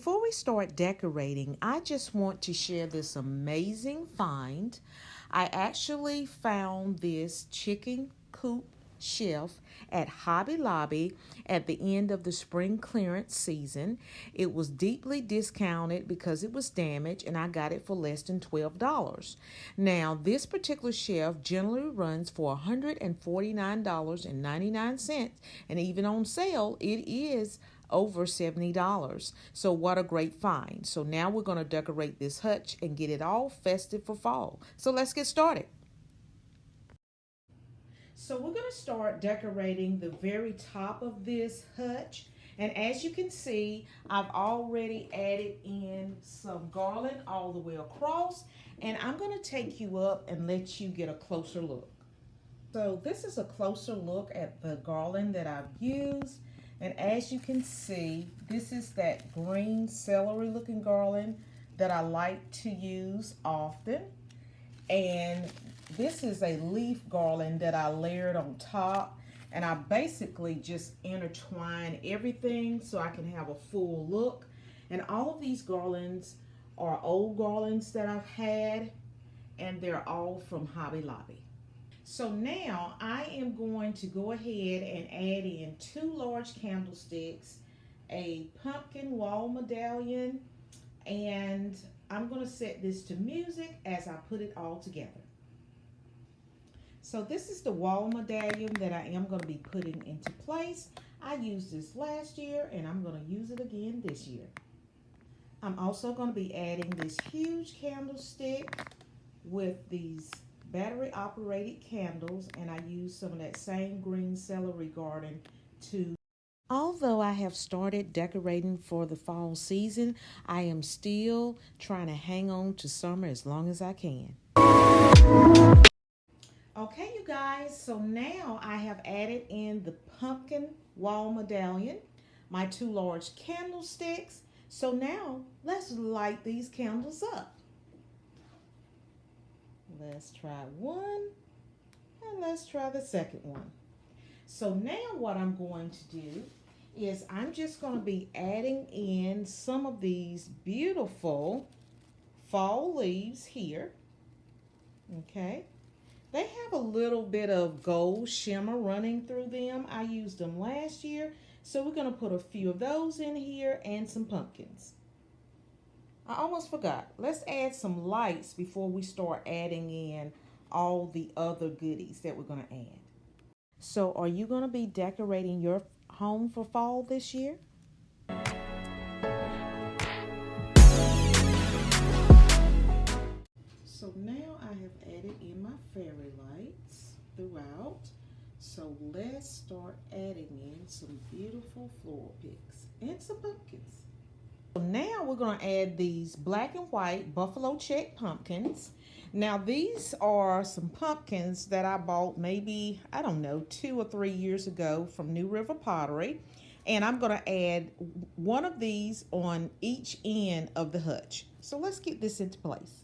Before we start decorating, I just want to share this amazing find. I actually found this chicken coop shelf at Hobby Lobby at the end of the spring clearance season. It was deeply discounted because it was damaged, and I got it for less than $12. Now, this particular shelf generally runs for $149.99, and even on sale, it is over $70. So what a great find. So now we're going to decorate this hutch and get it all festive for fall. So let's get started. So we're going to start decorating the very top of this hutch. And as you can see, I've already added in some garland all the way across. And I'm going to take you up and let you get a closer look. So this is a closer look at the garland that I've used. And as you can see, this is that green celery looking garland that I like to use often. And this is a leaf garland that I layered on top. And I basically just intertwine everything so I can have a full look. And all of these garlands are old garlands that I've had, and they're all from Hobby Lobby. So now I am going to go ahead and add in 2 large candlesticks, a pumpkin wall medallion, and I'm going to set this to music as I put it all together. So this is the wall medallion that I am going to be putting into place. I used this last year and I'm going to use it again this year. I'm also going to be adding this huge candlestick with these battery operated candles, and I use some of that same green celery garden to. Although I have started decorating for the fall season, I am still trying to hang on to summer as long as I can. Okay, you guys, so now I have added in the pumpkin wall medallion, my 2 large candlesticks. So now let's light these candles up. Let's try one, and let's try the second one. So now what I'm going to do is I'm just going to be adding in some of these beautiful fall leaves here. Okay. They have a little bit of gold shimmer running through them. I used them last year. So we're going to put a few of those in here and some pumpkins. I almost forgot. Let's add some lights before we start adding in all the other goodies that we're going to add. So are you going to be decorating your home for fall this year? So now I have added in my fairy lights throughout. So let's start adding in some beautiful floral picks and some pumpkins. So now we're going to add these black and white buffalo check pumpkins. Now these are some pumpkins that I bought maybe, I don't know, 2 or 3 years ago from New River Pottery. And I'm going to add one of these on each end of the hutch. So let's get this into place.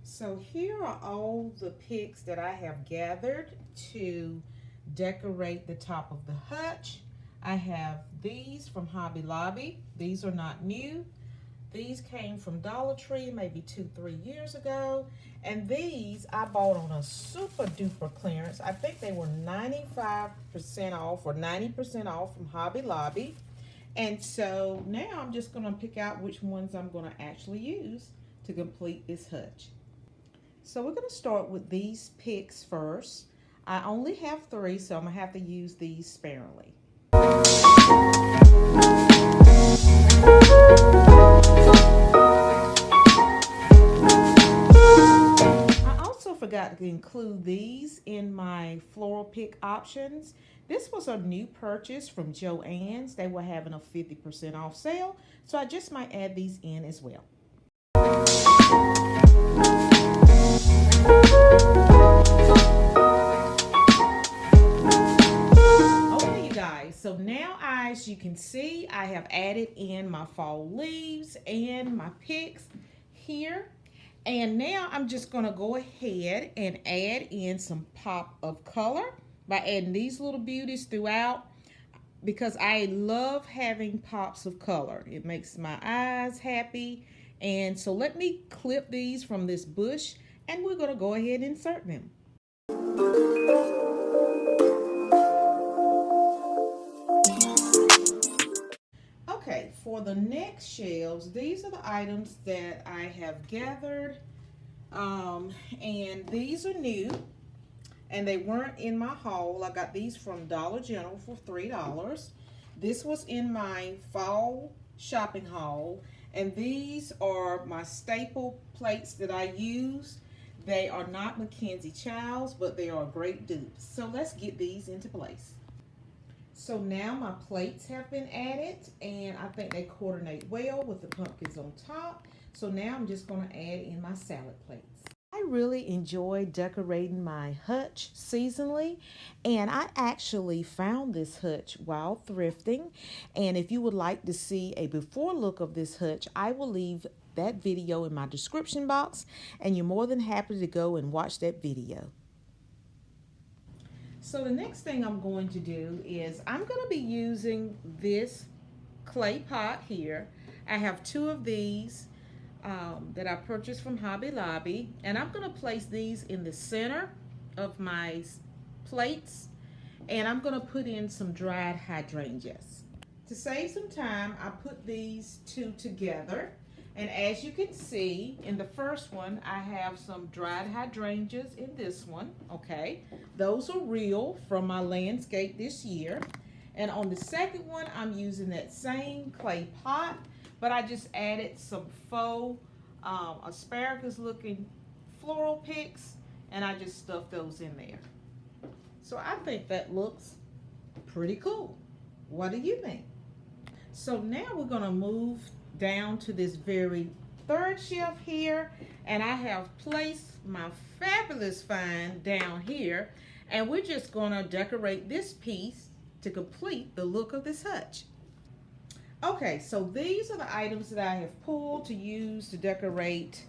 So here are all the picks that I have gathered to decorate the top of the hutch. I have these from Hobby Lobby. These are not new. These came from Dollar Tree maybe 2-3 years ago. And these I bought on a super duper clearance. I think they were 95% off or 90% off from Hobby Lobby. And so now I'm just going to pick out which ones I'm going to actually use to complete this hutch. So we're going to start with these picks first. I only have 3, so I'm going to have to use these sparingly. I also forgot to include these in my floral pick options. This was a new purchase from Joann's. They were having a 50% off sale, so I just might add these in as well. So now, as you can see, I have added in my fall leaves and my picks here. And now I'm just going to go ahead and add in some pop of color. by adding these little beauties throughout, because I love having pops of color. It makes my eyes happy. And so let me clip these from this bush, and we're going to go ahead and insert them. Okay, for the next shelves, these are the items that I have gathered. And these are new, and they weren't in my haul. I got these from Dollar General for $3. This was in my fall shopping haul, and these are my staple plates that I use. They are not Mackenzie Childs, but they are a great dupe. So let's get these into place. So now my plates have been added, and I think they coordinate well with the pumpkins on top. So now I'm just going to add in my salad plates. I really enjoy decorating my hutch seasonally, and I actually found this hutch while thrifting. And if you would like to see a before look of this hutch, I will leave that video in my description box, and you're more than happy to go and watch that video. So the next thing I'm going to do is I'm going to be using this clay pot here. I have two of these that I purchased from Hobby Lobby, and I'm going to place these in the center of my plates, and I'm going to put in some dried hydrangeas. To save some time, I put these two together, and as you can see, in the first one, I have some dried hydrangeas in this one, okay? Those are real from my landscape this year. And on the second one, I'm using that same clay pot, but I just added some faux asparagus-looking floral picks, and I just stuffed those in there. So I think that looks pretty cool. What do you think? So now we're gonna move down to this very third shelf here, and I have placed my fabulous find down here, and we're just gonna decorate this piece to complete the look of this hutch. Okay, so these are the items that I have pulled to use to decorate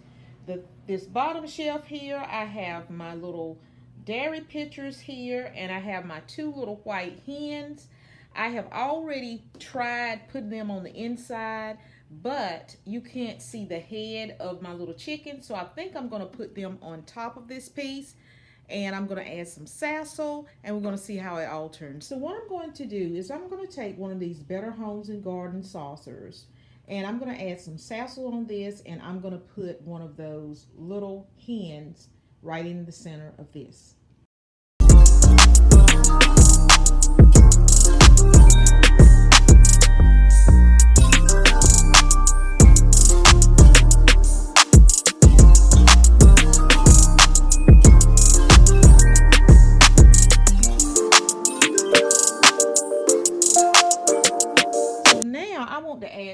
this bottom shelf here. I have my little dairy pitchers here, and I have my two little white hens. I have already tried putting them on the inside, but you can't see the head of my little chicken, so I think I'm going to put them on top of this piece, and I'm going to add some sassel, and we're going to see how it all turns. So what I'm going to do is I'm going to take one of these Better Homes and Garden saucers, and I'm going to add some sassel on this, and I'm going to put one of those little hens right in the center of this.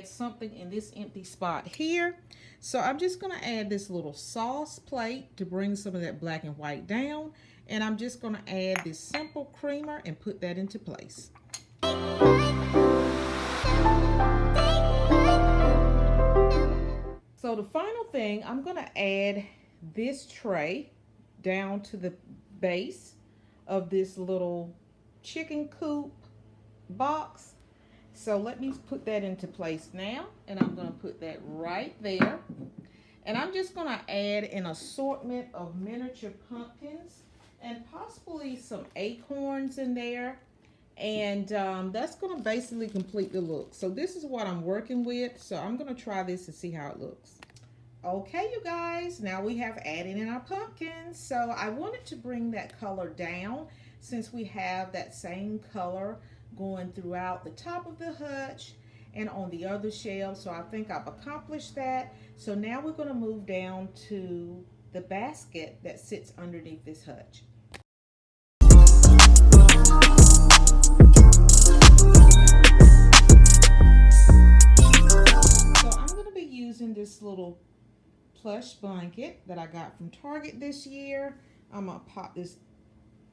Something in this empty spot here, so I'm just going to add this little sauce plate to bring some of that black and white down, and I'm just going to add this simple creamer and put that into place. So the final thing, I'm going to add this tray down to the base of this little chicken coop box. So let me put that into place now, and I'm going to put that right there. And I'm just going to add an assortment of miniature pumpkins and possibly some acorns in there. And that's going to basically complete the look. So this is what I'm working with. So I'm going to try this and see how it looks. Okay, you guys, now we have added in our pumpkins. So I wanted to bring that color down since we have that same color going throughout the top of the hutch and on the other shelves. So I think I've accomplished that. So now we're going to move down to the basket that sits underneath this hutch. So I'm going to be using this little plush blanket that I got from Target this year. I'm going to pop this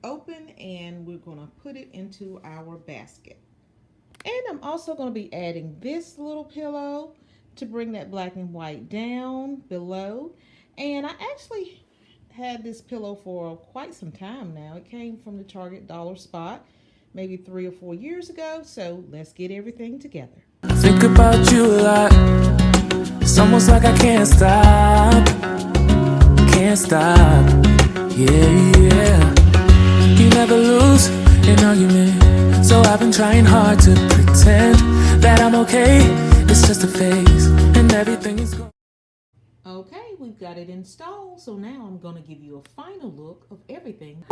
open, and we're going to put it into our basket. And I'm also going to be adding this little pillow to bring that black and white down below. And I actually had this pillow for quite some time now. It came from the Target dollar spot maybe 3 or 4 years ago. So let's get everything together. Think about you a lot. It's almost like I can't stop. Can't stop. Yeah, yeah. You never lose an argument. So I've been trying hard to pretend that I'm okay. It's just a phase and everything is good. Okay, we've got it installed, so now I'm going to give you a final look of everything.